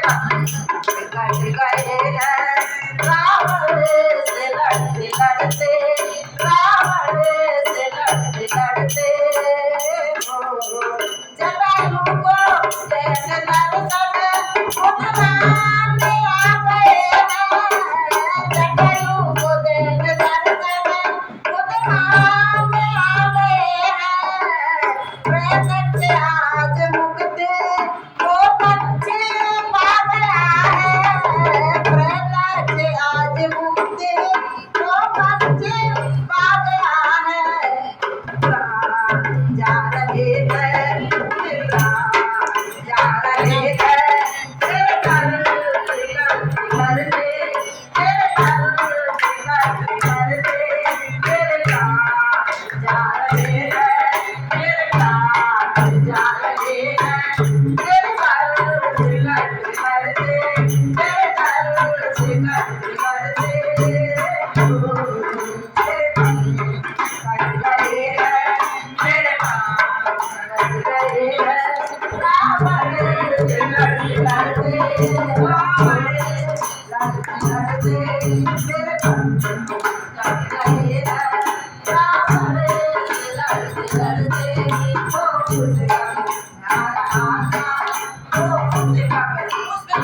Cut गए हैं रावण से लड़ते लड़ते, रावण से लड़ते लड़ते हो। जटायु को देख दर्शन उठलाने आ गए हैं, जटायु को देख दर्शन उठलाने आ गए हैं। प्रेत से आज मुक्ति वो बच्चे पा गया है, प्रेत से आज मुक्ति वो बच्चे पा गया है। प्राण जा रहे हैं, प्राण जा रहे हैं, तेरे घर से करते, तेरे घर से करते, तेरे प्राण जा रहे हैं, तेरे प्राण जा रहे हैं, तेरे घर से करते, तेरे घर से करते कट गए हैं, मेरे प्राण कट गए हैं, रावण से लड़ते लड़ते, रावण लड़ते लड़ते, मेरे प्राण कट गए हैं, रावण से लड़ते लड़ते। वो उसका नारा आता, वो उसका